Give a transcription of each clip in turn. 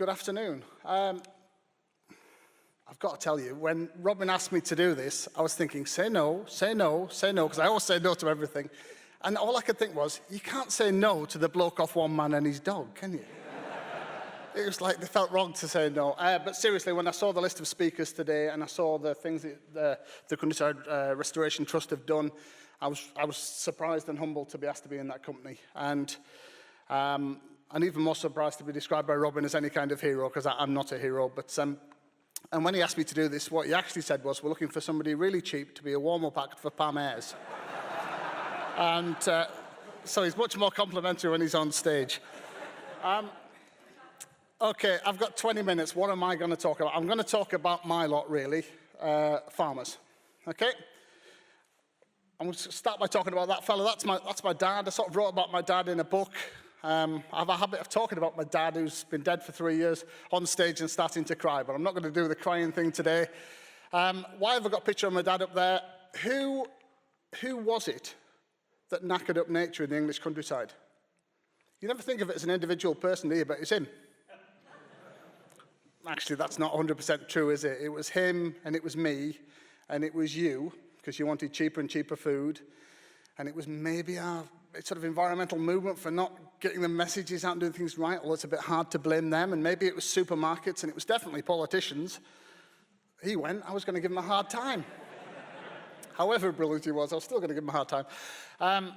Good afternoon. I've got to tell you, when Robin asked me to do this, I was thinking, say no, say no, say no, because I always say no to everything. And all I could think was, you can't say no to the bloke off One Man and His Dog, can you? It was like, it felt wrong to say no. But seriously, when I saw the list of speakers today and I saw the things that the Countryside Restoration Trust have done, I was surprised and humbled to be asked to be in that company. And even more surprised to be described by Robin as any kind of hero, because I'm not a hero. But and when he asked me to do this, what he actually said was, we're looking for somebody really cheap to be a warm-up act for Pam Ayres. And so he's much more complimentary when he's on stage. Okay, I've got 20 minutes. What am I going to talk about? I'm going to talk about my lot, really, farmers. Okay? I'm going to start by talking about that fellow. That's my dad. I sort of wrote about my dad in a book. I have a habit of talking about my dad, who's been dead for 3 years, on stage and starting to cry, but I'm not going to do the crying thing today. Why have I got a picture of my dad up there? Who was it that knackered up nature in the English countryside? You never think of it as an individual person, do you? But it's him. Actually, that's not 100% true, is it? It was him, and it was me, and it was you, because you wanted cheaper and cheaper food, and it was maybe our sort of environmental movement for not getting the messages out and doing things right, although it's a bit hard to blame them, and maybe it was supermarkets, and it was definitely politicians. He went, I was going to give him a hard time. However brilliant he was, I was still going to give him a hard time.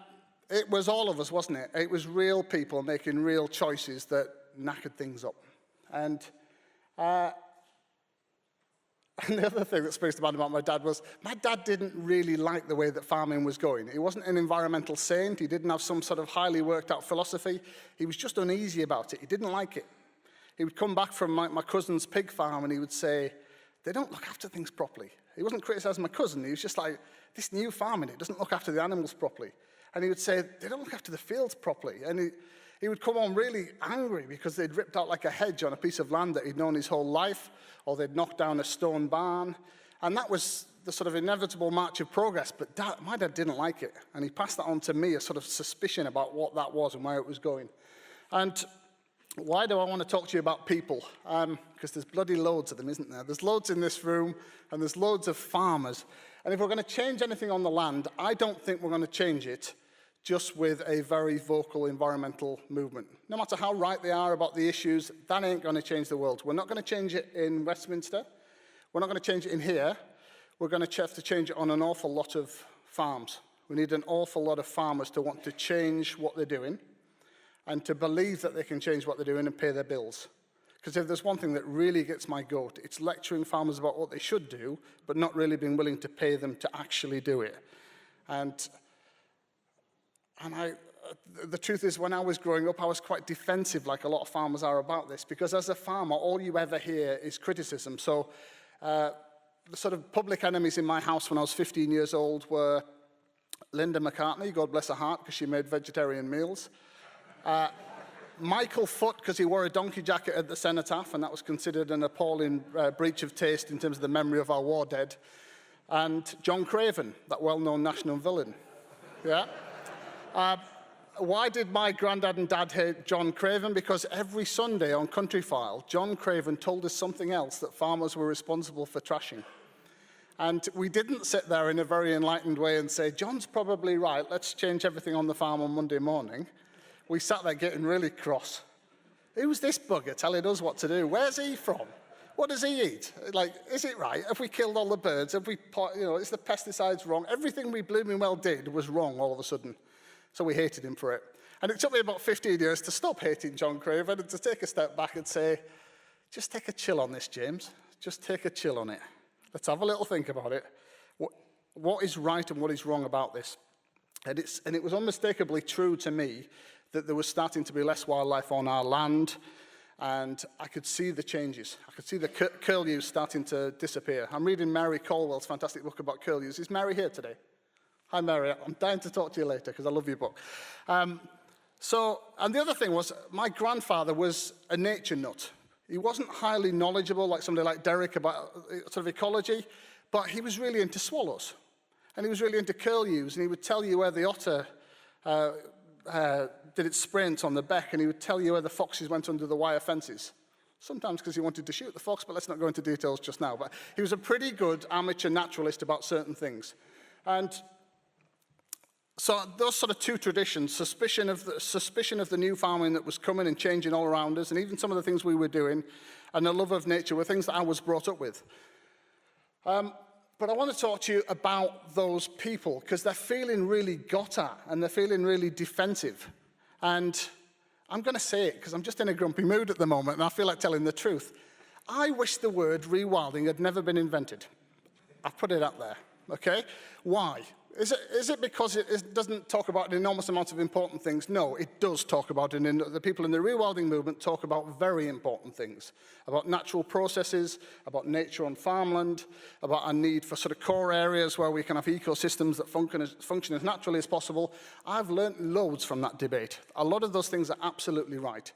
It was all of us, wasn't it? It was real people making real choices that knackered things up. And the other thing that springs to mind about my dad was, my dad didn't really like the way that farming was going. He wasn't an environmental saint. He didn't have some sort of highly worked out philosophy. He was just uneasy about it. He didn't like it. He would come back from my cousin's pig farm and he would say, they don't look after things properly. He wasn't criticizing my cousin. He was just like, this new farming, it doesn't look after the animals properly. And he would say, they don't look after the fields properly. And he would come on really angry because they'd ripped out like a hedge on a piece of land that he'd known his whole life, or they'd knocked down a stone barn. And that was the sort of inevitable march of progress. But my dad didn't like it. And he passed that on to me, a sort of suspicion about what that was and where it was going. And why do I want to talk to you about people? Because there's bloody loads of them, isn't there? There's loads in this room, and there's loads of farmers. And if we're going to change anything on the land, I don't think we're going to change it just with a very vocal environmental movement. No matter how right they are about the issues, that ain't going to change the world. We're not going to change it in Westminster. We're not going to change it in here. We're going to have to change it on an awful lot of farms. We need an awful lot of farmers to want to change what they're doing and to believe that they can change what they're doing and pay their bills. Because if there's one thing that really gets my goat, it's lecturing farmers about what they should do, but not really being willing to pay them to actually do it. And the truth is, when I was growing up, I was quite defensive, like a lot of farmers are about this, because as a farmer, all you ever hear is criticism. So the sort of public enemies in my house when I was 15 years old were Linda McCartney, God bless her heart, because she made vegetarian meals. Michael Foot, because he wore a donkey jacket at the cenotaph, and that was considered an appalling breach of taste in terms of the memory of our war dead. And John Craven, that well-known national villain. Yeah? Why did my granddad and dad hate John Craven? Because every Sunday on Country File, John Craven told us something else, that farmers were responsible for trashing. And we didn't sit there in a very enlightened way and say, John's probably right, let's change everything on the farm on Monday morning. We sat there getting really cross. Who's this bugger telling us what to do? Where's he from? What does he eat? Like, is it right? Have we killed all the birds? Have we, is the pesticides wrong? Everything we blooming well did was wrong all of a sudden. So we hated him for it. And it took me about 15 years to stop hating John Craven and to take a step back and say, just take a chill on this, James. Just take a chill on it. Let's have a little think about it. What is right and what is wrong about this? And it was unmistakably true to me that there was starting to be less wildlife on our land, and I could see the changes. I could see the curlews starting to disappear. I'm reading Mary Colwell's fantastic book about curlews. Is Mary here today? Hi, Mary. I'm dying to talk to you later because I love your book. And the other thing was, my grandfather was a nature nut. He wasn't highly knowledgeable like somebody like Derek about sort of ecology, but he was really into swallows. And he was really into curlews, and he would tell you where the otter did its sprint on the beck, and he would tell you where the foxes went under the wire fences. Sometimes because he wanted to shoot the fox, but let's not go into details just now. But he was a pretty good amateur naturalist about certain things. And so those sort of two traditions, suspicion of the new farming that was coming and changing all around us, and even some of the things we were doing, and a love of nature were things that I was brought up with. But I want to talk to you about those people, because they're feeling really got at, and they're feeling really defensive. And I'm going to say it, because I'm just in a grumpy mood at the moment, and I feel like telling the truth. I wish the word rewilding had never been invented. I've put it out there, okay? Why? Is it because it doesn't talk about an enormous amount of important things? No, it does talk about it. And the people in the rewilding movement talk about very important things, about natural processes, about nature on farmland, about our need for sort of core areas where we can have ecosystems that function as naturally as possible. I've learnt loads from that debate. A lot of those things are absolutely right.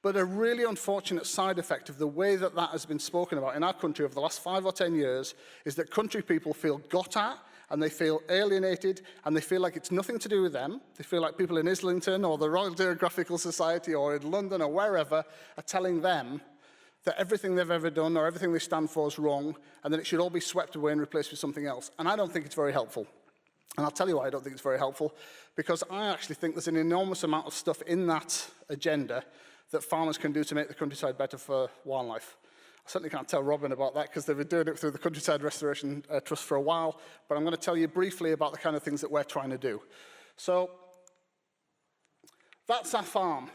But a really unfortunate side effect of the way that that has been spoken about in our country over the last 5 or 10 years is that country people feel got at, and they feel alienated, and they feel like it's nothing to do with them. They feel like people in Islington or the Royal Geographical Society or in London or wherever are telling them that everything they've ever done or everything they stand for is wrong, and that it should all be swept away and replaced with something else. And I don't think it's very helpful. And I'll tell you why I don't think it's very helpful, because I actually think there's an enormous amount of stuff in that agenda that farmers can do to make the countryside better for wildlife. I certainly can't tell Robin about that because they've been doing it through the Countryside Restoration Trust for a while, but I'm going to tell you briefly about the kind of things that we're trying to do. So that's our farm.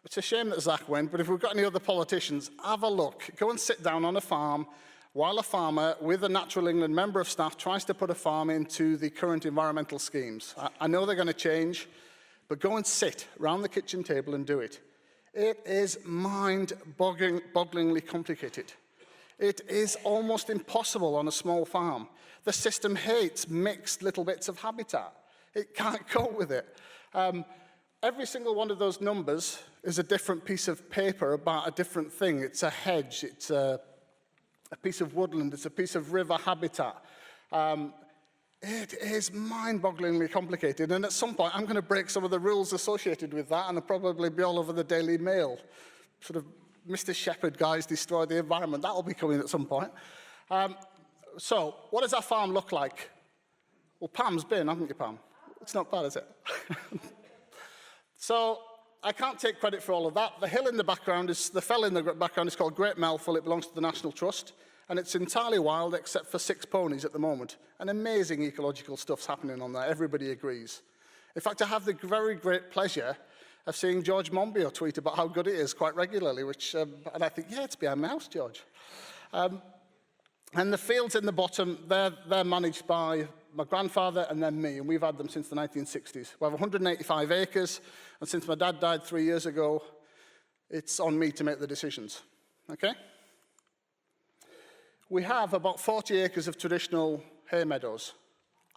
It's a shame that Zach went, but if we've got any other politicians, have a look. Go and sit down on a farm while a farmer with a Natural England member of staff tries to put a farm into the current environmental schemes. I know they're going to change, but go and sit around the kitchen table and do it. It is mind-bogglingly complicated. It is almost impossible on a small farm. The system hates mixed little bits of habitat. It can't cope with it. Every single one of those numbers is a different piece of paper about a different thing. It's a hedge, it's a piece of woodland, it's a piece of river habitat. It is mind-bogglingly complicated, and at some point I'm going to break some of the rules associated with that, and I'll probably be all over the Daily Mail. Sort of Mr. Shepherd guys destroy the environment. That'll be coming at some point. So, what does our farm look like? Well, Pam's been, haven't you, Pam? It's not bad, is it? So, I can't take credit for all of that. The hill in the background is, the fell in the background is called Great Melville. It belongs to the National Trust. And it's entirely wild except for 6 ponies at the moment. And amazing ecological stuff's happening on there, everybody agrees. In fact, I have the very great pleasure of seeing George Monbiot tweet about how good it is quite regularly, which, and I think, yeah, it's behind my house, George. And the fields in the bottom, they're managed by my grandfather and then me, and we've had them since the 1960s. We have 185 acres, and since my dad died 3 years ago, it's on me to make the decisions, okay? We have about 40 acres of traditional hay meadows.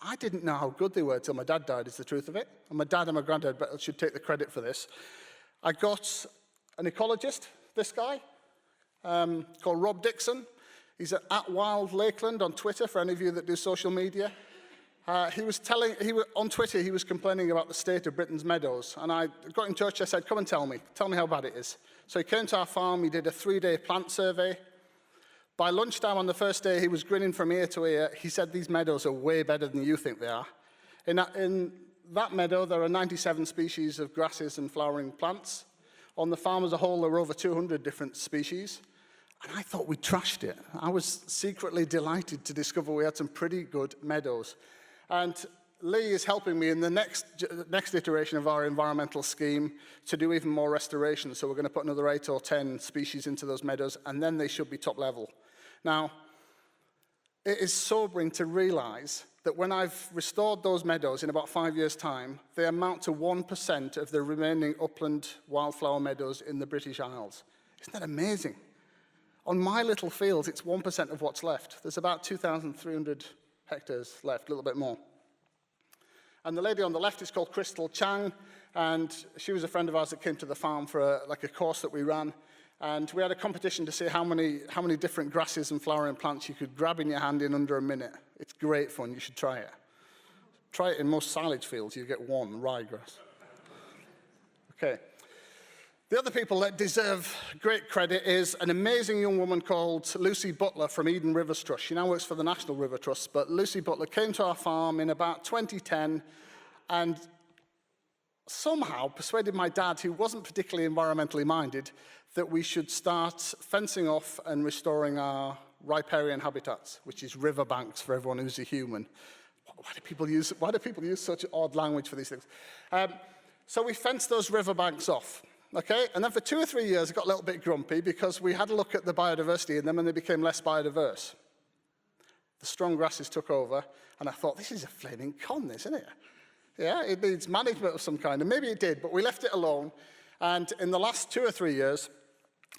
I didn't know how good they were till my dad died, is the truth of it. And my dad and my granddad should take the credit for this. I got an ecologist, this guy, called Rob Dixon. He's at Wild Lakeland on Twitter, for any of you that do social media. On Twitter, he was complaining about the state of Britain's meadows. And I got in touch, I said, come and tell me how bad it is. So he came to our farm, he did a 3-day plant survey. By lunchtime on the first day, he was grinning from ear to ear. He said, these meadows are way better than you think they are. In that meadow, there are 97 species of grasses and flowering plants. On the farm as a whole, there were over 200 different species. And I thought we trashed it. I was secretly delighted to discover we had some pretty good meadows. And Lee is helping me in the next iteration of our environmental scheme to do even more restoration. So we're going to put another 8 or 10 species into those meadows, and then they should be top level. Now, it is sobering to realize that when I've restored those meadows in about 5 years' time, they amount to 1% of the remaining upland wildflower meadows in the British Isles. Isn't that amazing? On my little fields, it's 1% of what's left. There's about 2,300 hectares left, a little bit more. And the lady on the left is called Crystal Chang, and she was a friend of ours that came to the farm for a course that we ran. And we had a competition to see how many different grasses and flowering plants you could grab in your hand in under a minute. It's great fun. You should try it. Try it in most silage fields. You get one ryegrass. Okay. The other people that deserve great credit is an amazing young woman called Lucy Butler from Eden Rivers Trust. She now works for the National River Trust, but Lucy Butler came to our farm in about 2010 and somehow persuaded my dad, who wasn't particularly environmentally minded, that we should start fencing off and restoring our riparian habitats, which is riverbanks for everyone who's a human. Why do people use such odd language for these things? So we fenced those riverbanks off. Okay, and then for 2 or 3 years, it got a little bit grumpy because we had a look at the biodiversity in them and they became less biodiverse. The strong grasses took over, and I thought, this is a flaming con, this, isn't it? Yeah, it needs management of some kind, and maybe it did, but we left it alone. And in the last 2 or 3 years,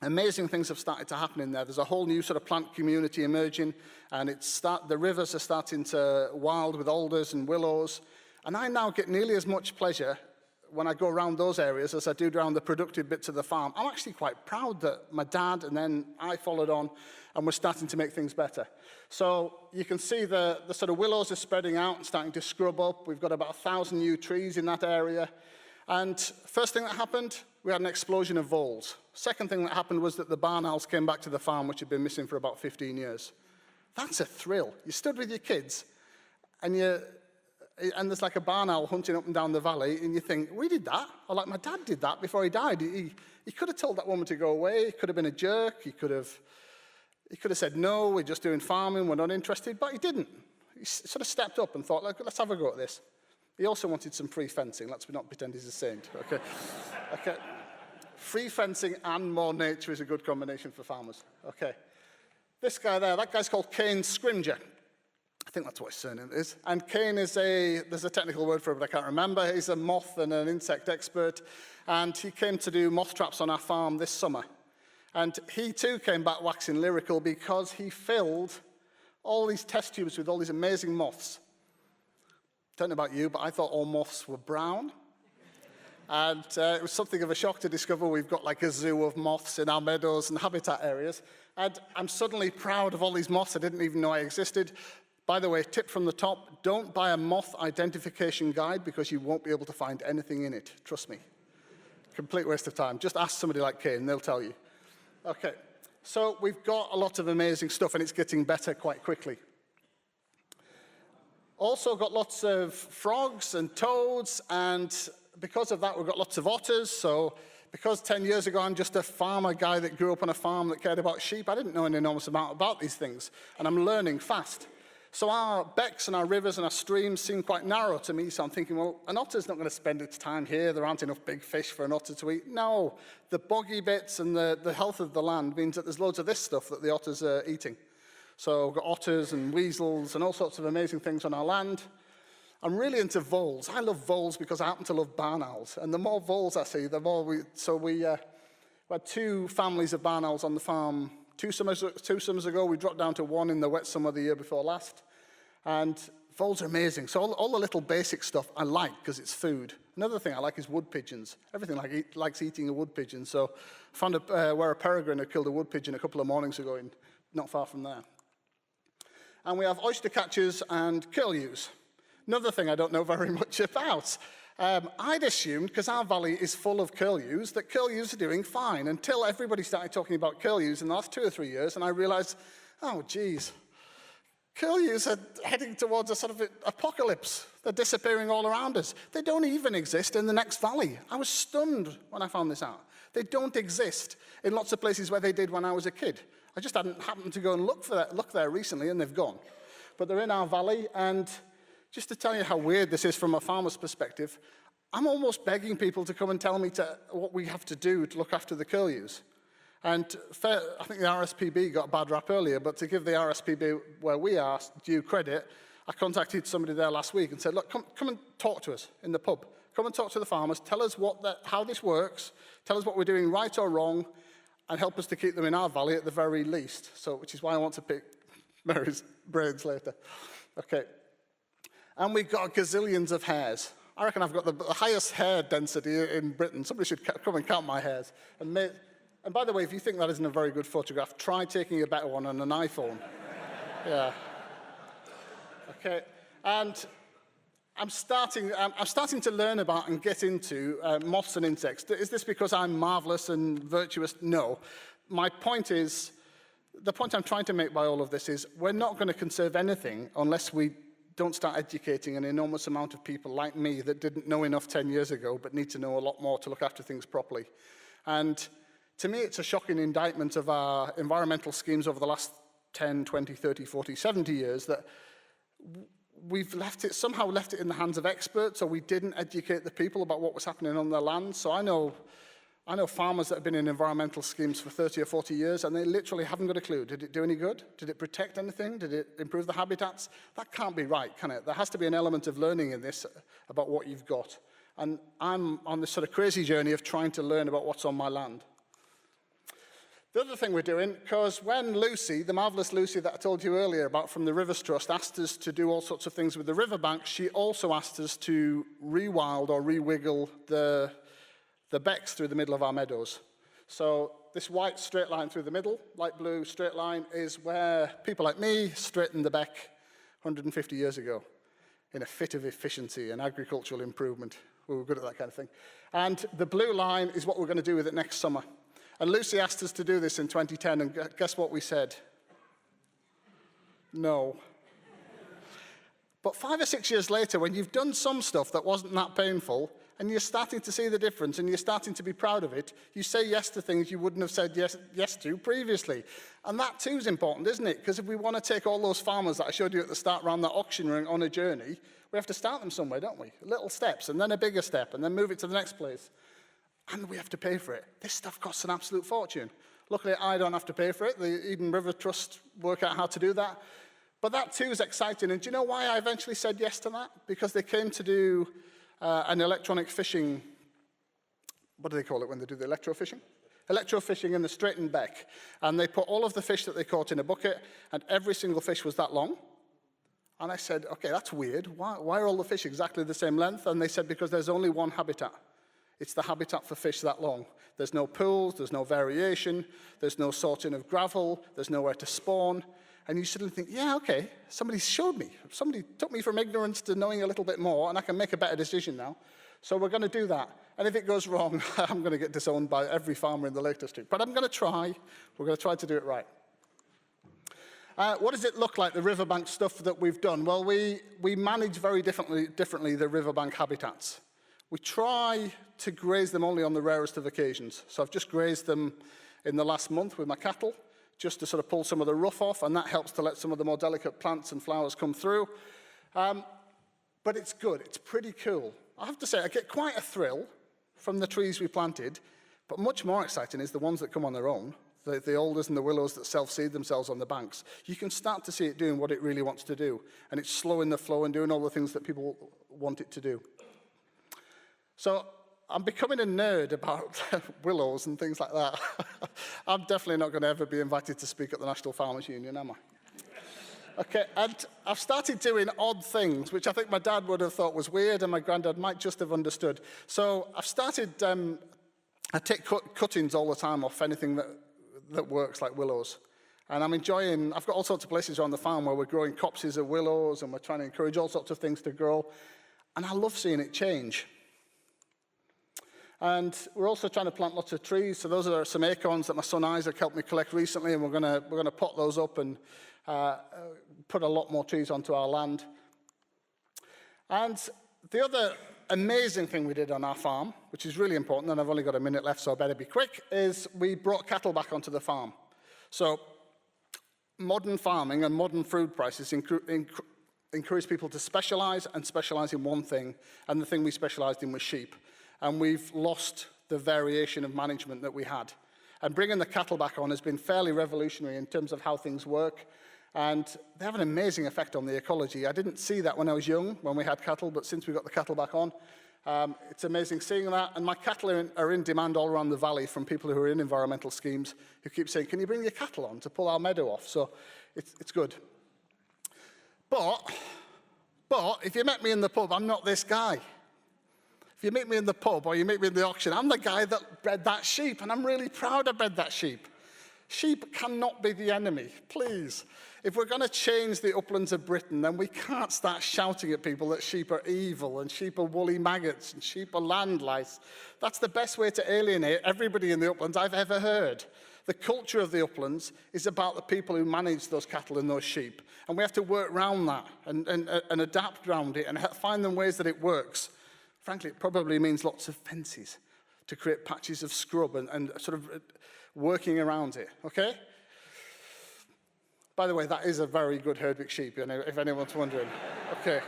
amazing things have started to happen in there. There's a whole new sort of plant community emerging, and the rivers are starting to wild with alders and willows. And I now get nearly as much pleasure when I go around those areas as I do around the productive bits of the farm. I'm actually quite proud that my dad and then I followed on, and we're starting to make things better. So you can see the sort of willows are spreading out and starting to scrub up. We've got about 1,000 new trees in that area. And first thing that happened, we had an explosion of voles. Second thing that happened was that the barn owls came back to the farm, which had been missing for about 15 years. That's a thrill. You stood with your kids, and there's like a barn owl hunting up and down the valley, and you think, we did that. Or like my dad did that before he died. He could have told that woman to go away. He could have been a jerk. He could have said, no, we're just doing farming, we're not interested, but he didn't. He sort of stepped up and thought, let's have a go at this. He also wanted some free fencing. Let's not pretend he's a saint, okay? Okay. Free fencing and more nature is a good combination for farmers, okay? This guy there, that guy's called Kane Scrimgeour. I think that's what his surname is. And Kane is there's a technical word for it, but I can't remember. He's a moth and an insect expert. And he came to do moth traps on our farm this summer. And he too came back waxing lyrical because he filled all these test tubes with all these amazing moths. Don't know about you, but I thought all moths were brown. And it was something of a shock to discover we've got like a zoo of moths in our meadows and habitat areas. And I'm suddenly proud of all these moths I didn't even know I existed. By the way, tip from the top, don't buy a moth identification guide because you won't be able to find anything in it. Trust me. Complete waste of time. Just ask somebody like Kane, they'll tell you. Okay, so we've got a lot of amazing stuff and it's getting better quite quickly. Also got lots of frogs and toads, and because of that we've got lots of otters. So because 10 years ago I'm just a farmer guy that grew up on a farm that cared about sheep, I didn't know an enormous amount about these things, and I'm learning fast. So our becks and our rivers and our streams seem quite narrow to me, so I'm thinking, well, an otter's not going to spend its time here. There aren't enough big fish for an otter to eat. No, the boggy bits and the health of the land means that there's loads of this stuff that the otters are eating. So we've got otters and weasels and all sorts of amazing things on our land. I'm really into voles. I love voles because I happen to love barn owls. And the more voles I see, the more we had 2 families of barn owls on the farm. 2 summers ago, we dropped down to 1 in the wet summer the year before last. And voles are amazing. So all the little basic stuff I like because it's food. Another thing I like is wood pigeons. Everything likes eating a wood pigeon. So I found where a peregrine had killed a wood pigeon a couple of mornings ago, not far from there. And we have oyster catchers and curlews. Another thing I don't know very much about. I'd assumed, because our valley is full of curlews, that curlews are doing fine until everybody started talking about curlews in the last 2 or 3 years, and I realized, oh, geez, curlews are heading towards a sort of apocalypse. They're disappearing all around us. They don't even exist in the next valley. I was stunned when I found this out. They don't exist in lots of places where they did when I was a kid. I just hadn't happened to go and look there recently, and they've gone. But they're in our valley, and just to tell you how weird this is from a farmer's perspective, I'm almost begging people to come and tell me what we have to do to look after the curlews. And I think the RSPB got a bad rap earlier, but to give the RSPB where we are due credit, I contacted somebody there last week and said, look, come and talk to us in the pub. Come and talk to the farmers, tell us how this works, tell us what we're doing right or wrong, and help us to keep them in our valley at the very least. So, which is why I want to pick Mary's brains later. Okay. And we've got gazillions of hares. I reckon I've got the highest hair density in Britain. Somebody should come and count my hairs. And by the way, if you think that isn't a very good photograph, try taking a better one on an iPhone. Yeah. Okay. And I'm starting to learn about and get into moths and insects. Is this because I'm marvelous and virtuous? No. My point is, the point I'm trying to make by all of this is we're not going to conserve anything unless we don't start educating an enormous amount of people like me that didn't know enough 10 years ago but need to know a lot more to look after things properly. And to me, it's a shocking indictment of our environmental schemes over the last 10, 20, 30, 40, 70 years that we've somehow left it in the hands of experts, or we didn't educate the people about what was happening on their land. So I know farmers that have been in environmental schemes for 30 or 40 years, and they literally haven't got a clue. Did it do any good? Did it protect anything? Did it improve the habitats? That can't be right, can it? There has to be an element of learning in this about what you've got. And I'm on this sort of crazy journey of trying to learn about what's on my land. The other thing we're doing, because when Lucy, the marvellous Lucy that I told you earlier about from the Rivers Trust, asked us to do all sorts of things with the riverbanks, she also asked us to rewild or rewiggle the becks through the middle of our meadows. So this white straight line through the middle, light blue straight line, is where people like me straightened the beck 150 years ago in a fit of efficiency and agricultural improvement. We were good at that kind of thing. And the blue line is what we're going to do with it next summer. And Lucy asked us to do this in 2010, and guess what we said? No. But 5 or 6 years later, when you've done some stuff that wasn't that painful, and you're starting to see the difference, and you're starting to be proud of it, you say yes to things you wouldn't have said yes to previously. And that too is important, isn't it? Because if we want to take all those farmers that I showed you at the start around that auction ring on a journey, we have to start them somewhere, don't we? Little steps, and then a bigger step, and then move it to the next place. And we have to pay for it. This stuff costs an absolute fortune. Luckily, I don't have to pay for it. The Eden River Trust work out how to do that. But that too is exciting. And do you know why I eventually said yes to that? Because they came to do an electronic fishing, what do they call it when they do the electrofishing? Electrofishing in the straightened beck. And they put all of the fish that they caught in a bucket, and every single fish was that long. And I said, okay, that's weird. Why are all the fish exactly the same length? And they said, because there's only one habitat. It's the habitat for fish that long. There's no pools, there's no variation, there's no sorting of gravel, there's nowhere to spawn. And you suddenly think, yeah, okay, somebody showed me. Somebody took me from ignorance to knowing a little bit more, and I can make a better decision now. So we're going to do that. And if it goes wrong, I'm going to get disowned by every farmer in the Lake District. But I'm going to try. We're going to try to do it right. What does it look like, the riverbank stuff that we've done? Well, we manage very differently the riverbank habitats. We try to graze them only on the rarest of occasions. So I've just grazed them in the last month with my cattle, just to sort of pull some of the rough off, and that helps to let some of the more delicate plants and flowers come through. But it's good, it's pretty cool. I have to say, I get quite a thrill from the trees we planted, but much more exciting is the ones that come on their own, the alders and the willows that self-seed themselves on the banks. You can start to see it doing what it really wants to do, and it's slowing the flow and doing all the things that people want it to do. So I'm becoming a nerd about willows and things like that. I'm definitely not going to ever be invited to speak at the National Farmers Union, am I? Okay, and I've started doing odd things, which I think my dad would have thought was weird, and my granddad might just have understood. So I've started, I take cuttings all the time off anything that works, like willows. And I'm enjoying, I've got all sorts of places around the farm where we're growing copses of willows, and we're trying to encourage all sorts of things to grow. And I love seeing it change. And we're also trying to plant lots of trees. So those are some acorns that my son Isaac helped me collect recently, and we're going to pot those up and put a lot more trees onto our land. And the other amazing thing we did on our farm, which is really important, and I've only got a minute left, so I better be quick, is we brought cattle back onto the farm. So modern farming and modern food prices encourage people to specialize and specialize in one thing, and the thing we specialized in was sheep. And we've lost the variation of management that we had. And bringing the cattle back on has been fairly revolutionary in terms of how things work. And they have an amazing effect on the ecology. I didn't see that when I was young, when we had cattle, but since we got the cattle back on, it's amazing seeing that. And my cattle are in demand all around the valley from people who are in environmental schemes who keep saying, can you bring your cattle on to pull our meadow off? So it's good. But if you met me in the pub, I'm not this guy. If you meet me in the pub or you meet me in the auction, I'm the guy that bred that sheep, and I'm really proud I bred that sheep. Sheep cannot be the enemy, please. If we're going to change the uplands of Britain, then we can't start shouting at people that sheep are evil and sheep are woolly maggots and sheep are land lice. That's the best way to alienate everybody in the uplands I've ever heard. The culture of the uplands is about the people who manage those cattle and those sheep. And we have to work around that and adapt around it and find them ways that it works. Frankly, it probably means lots of fences to create patches of scrub and sort of working around it, okay? By the way, that is a very good Herdwick sheep, you know, if anyone's wondering. Okay,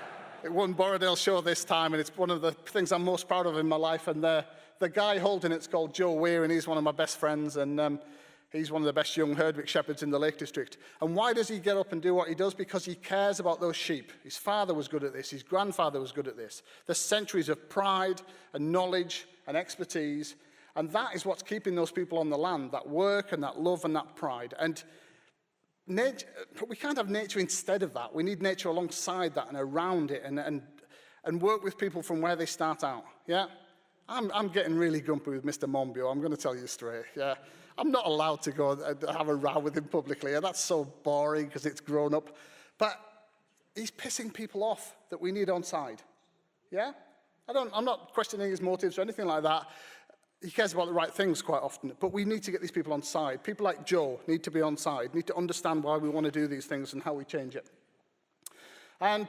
it won Borrowdale Show this time, and it's one of the things I'm most proud of in my life, and the guy holding it's called Joe Weir, and he's one of my best friends, and he's one of the best young Herdwick shepherds in the Lake District. And why does he get up and do what he does? Because he cares about those sheep. His father was good at this, his grandfather was good at this. There's centuries of pride and knowledge and expertise, and that is what's keeping those people on the land, that work and that love and that pride. And nature, we can't have nature instead of that. We need nature alongside that and around it and work with people from where they start out, yeah? I'm getting really grumpy with Mr. Monbiot, I'm going to tell you straight, yeah? I'm not allowed to go and have a row with him publicly, and that's so boring because it's grown up. But he's pissing people off that we need on side, yeah? I'm not questioning his motives or anything like that. He cares about the right things quite often, but we need to get these people on side. People like Joe need to be on side, need to understand why we want to do these things and how we change it. And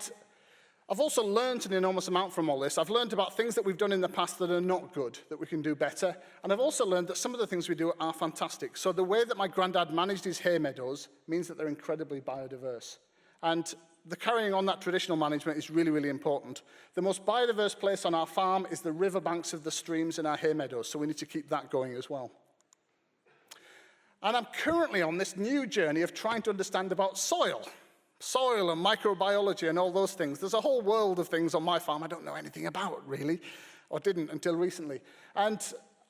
I've also learned an enormous amount from all this. I've learned about things that we've done in the past that are not good, that we can do better. And I've also learned that some of the things we do are fantastic. So the way that my granddad managed his hay meadows means that they're incredibly biodiverse. And the carrying on that traditional management is really, really important. The most biodiverse place on our farm is the riverbanks of the streams in our hay meadows, so we need to keep that going as well. And I'm currently on this new journey of trying to understand about soil and microbiology and all those things. There's a whole world of things on my farm I don't know anything about, really, or didn't until recently. And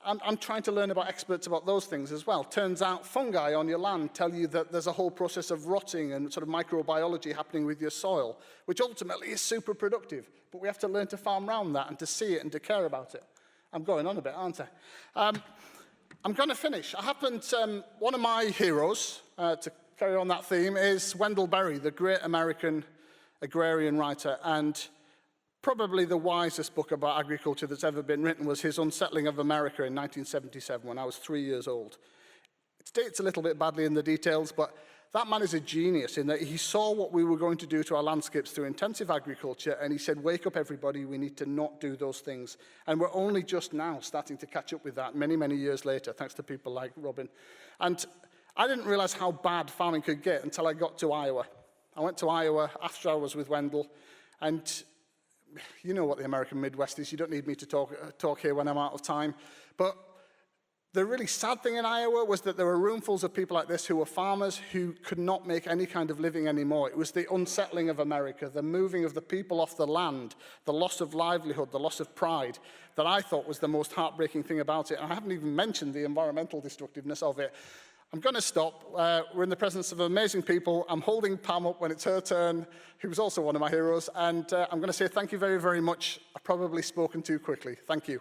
I'm trying to learn about experts about those things as well. Turns out fungi on your land tell you that there's a whole process of rotting and sort of microbiology happening with your soil, which ultimately is super productive. But we have to learn to farm around that and to see it and to care about it. I'm going on a bit, aren't I? I'm going to finish. One of my heroes, to carry on that theme, is Wendell Berry, the great American agrarian writer. And probably the wisest book about agriculture that's ever been written was his Unsettling of America in 1977, when I was 3 years old. It dates a little bit badly in the details, but that man is a genius in that he saw what we were going to do to our landscapes through intensive agriculture, and he said, wake up everybody, we need to not do those things. And we're only just now starting to catch up with that many, many years later, thanks to people like Robin. And I didn't realize how bad farming could get until I got to Iowa. I went to Iowa after I was with Wendell, and you know what the American Midwest is. You don't need me to talk here when I'm out of time. But the really sad thing in Iowa was that there were roomfuls of people like this who were farmers who could not make any kind of living anymore. It was the unsettling of America, the moving of the people off the land, the loss of livelihood, the loss of pride, that I thought was the most heartbreaking thing about it. And I haven't even mentioned the environmental destructiveness of it. I'm going to stop. We're in the presence of amazing people. I'm holding Pam up when it's her turn, who was also one of my heroes. And I'm going to say thank you very, very much. I've probably spoken too quickly. Thank you.